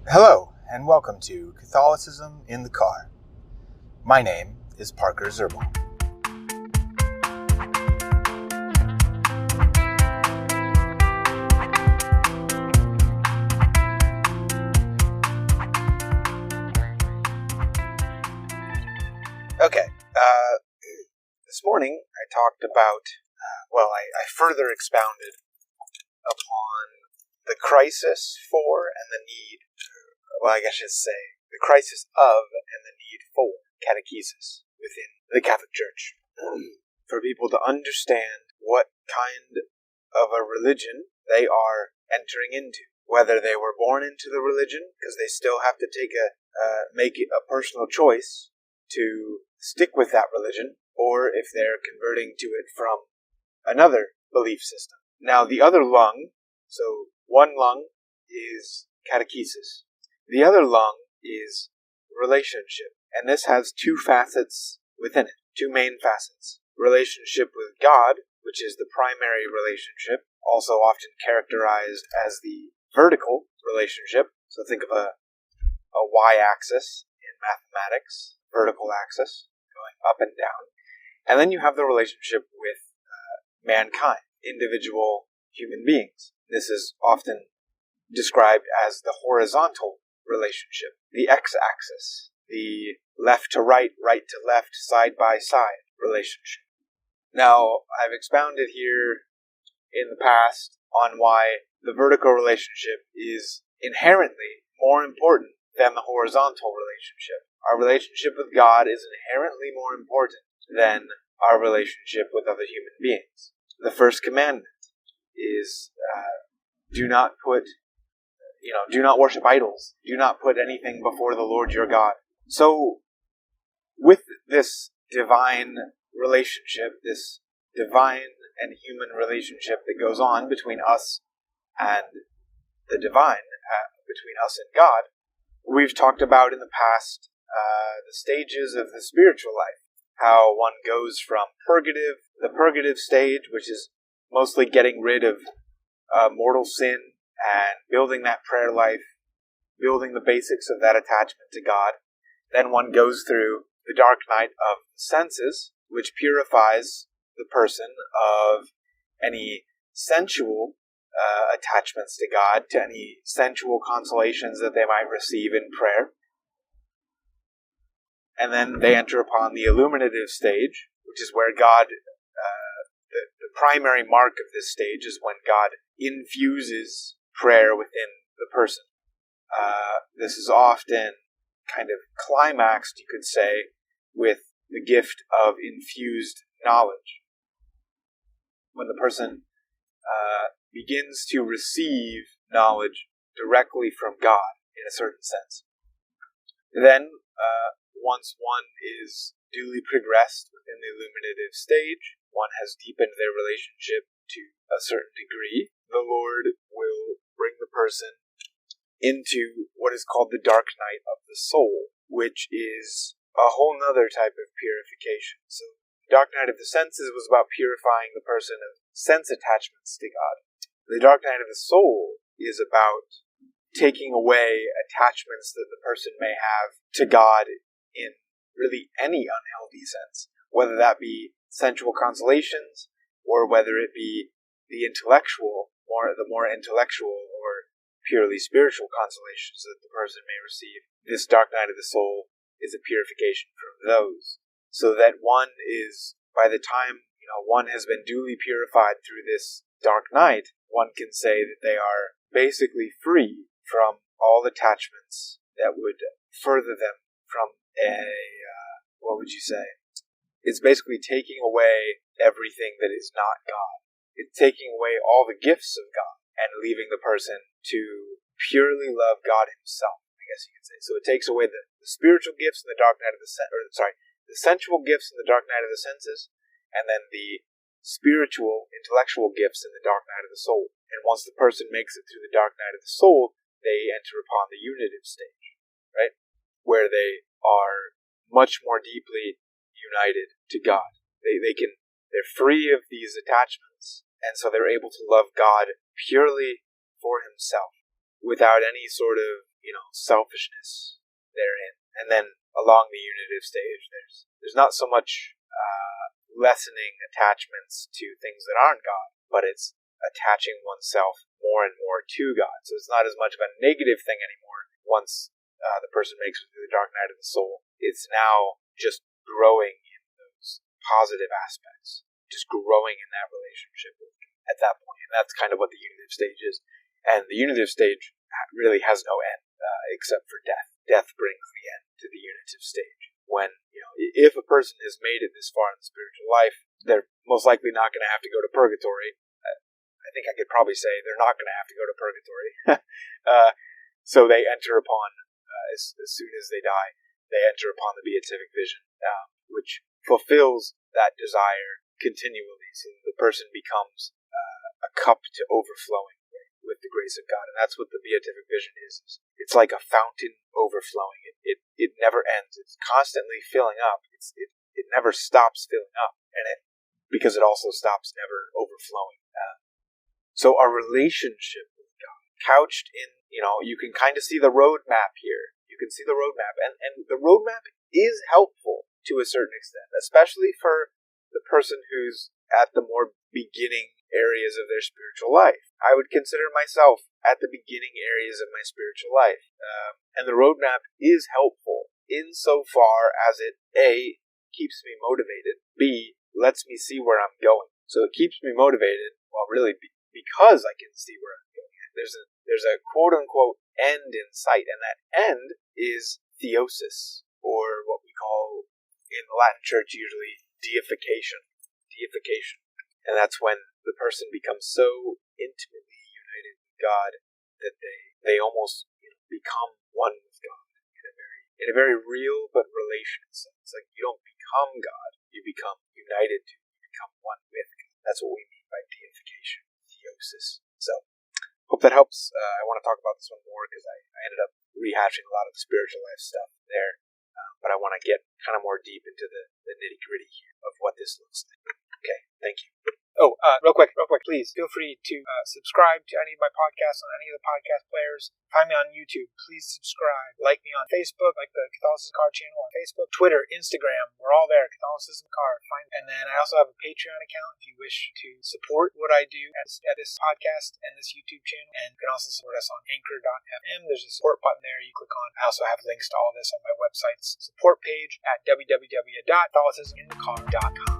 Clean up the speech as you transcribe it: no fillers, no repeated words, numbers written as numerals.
Hello, and welcome to Catholicism in the Car. My name is Parker Zerbal. Okay, this morning I talked about, I further expounded upon the crisis for and the need, the crisis of and the need for catechesis within the Catholic Church. For people to understand what kind of a religion they are entering into. Whether they were born into the religion, because they still have to make a personal choice to stick with that religion, or if they're converting to it from another belief system. Now, the other lung, so one lung is catechesis. The other lung is relationship. And this has two facets within it, two main facets. Relationship with God, which is the primary relationship, also often characterized as the vertical relationship. So think of a y-axis in mathematics, vertical axis, going up and down. And then you have the relationship with mankind, individual human beings. This is often described as the horizontal relationship, the x-axis, the left to right, right to left, side by side relationship. Now, I've expounded here in the past on why the vertical relationship is inherently more important than the horizontal relationship. Our relationship with God is inherently more important than our relationship with other human beings. The first commandment is do not worship idols. Do not put anything before the Lord your God. So, with this divine relationship, this divine and human relationship that goes on between us and the divine, between us and God, we've talked about in the past the stages of the spiritual life. How one goes from the purgative stage, which is mostly getting rid of mortal sin and building that prayer life, building the basics of that attachment to God. Then one goes through the dark night of the senses, which purifies the person of any sensual attachments to God, to any sensual consolations that they might receive in prayer. And then they enter upon the illuminative stage, which is where God, the primary mark of this stage is when God infuses prayer within the person. This is often kind of climaxed, you could say, with the gift of infused knowledge. When the person begins to receive knowledge directly from God, in a certain sense. Then, once one is duly progressed within the illuminative stage, one has deepened their relationship to a certain degree, the Lord will bring the person into what is called the dark night of the soul, which is a whole nother type of purification. So, the dark night of the senses was about purifying the person of sense attachments to God. The dark night of the soul is about taking away attachments that the person may have to God in really any unhealthy sense, whether that be sensual consolations, or whether it be the more intellectual or purely spiritual consolations that the person may receive. This dark night of the soul is a purification from those, so that one is, by the time one has been duly purified through this dark night, one can say that they are basically free from all attachments that would further them from it's basically taking away everything that is not God. It's taking away all the gifts of God and leaving the person to purely love God himself, I guess you could say. So it takes away the spiritual gifts in the dark night of the the sensual gifts in the dark night of the senses, and then the spiritual, intellectual gifts in the dark night of the soul. And once the person makes it through the dark night of the soul, they enter upon the unitive stage, right? Where they are much more deeply united to God. They're free of these attachments, and so they're able to love God purely for himself, without any sort of, selfishness therein. And then along the unitive stage, there's not so much lessening attachments to things that aren't God, but it's attaching oneself more and more to God. So it's not as much of a negative thing anymore once the person makes it through the dark night of the soul. It's now just growing in those positive aspects, just growing in that relationship at that point. And that's kind of what the unitive stage is. And the unitive stage really has no end except for death. Death brings the end to the unitive stage. When, if a person has made it this far in the spiritual life, they're most likely not going to have to go to purgatory. I think I could probably say they're not going to have to go to purgatory. So they enter upon, as soon as they die, they enter upon the beatific vision, which fulfills that desire continually. So the person becomes a cup to overflowing with the grace of God. And that's what the beatific vision is. It's like a fountain overflowing. It never ends. It's constantly filling up. It never stops filling up. And because it also stops never overflowing. So our relationship with God, couched in, you can kind of see the roadmap here. You can see the roadmap. And the roadmap is helpful to a certain extent, especially for the person who's at the more beginning areas of their spiritual life. I would consider myself at the beginning areas of my spiritual life. And the roadmap is helpful insofar as it, A, keeps me motivated, B, lets me see where I'm going. So it keeps me motivated, really because I can see where I'm going. There's a quote-unquote end in sight, and that end is theosis, or what we call in the Latin Church usually deification. And that's when the person becomes so intimately united with God that they almost become one with God in a very real but relational sense. Like, you don't become God, you become united to, you become one with God. That's what we mean by deification, theosis. So, hope that helps. I want to talk about this one more because I ended up rehashing a lot of the spiritual life stuff there. But I want to get kind of more deep into the nitty-gritty here of what this looks like. Okay, thank you. Oh, real quick, please feel free to subscribe to any of my podcasts on any of the podcast players. Find me on YouTube. Please subscribe. Like me on Facebook, like the Catholicism Car channel on Facebook, Twitter, Instagram. We're all there, Catholicism Car. And then I also have a Patreon account if you wish to support what I do at this podcast and this YouTube channel. And you can also support us on Anchor.fm. There's a support button there you click on. I also have links to all this on my website's support page at www.catholicisminthecar.com.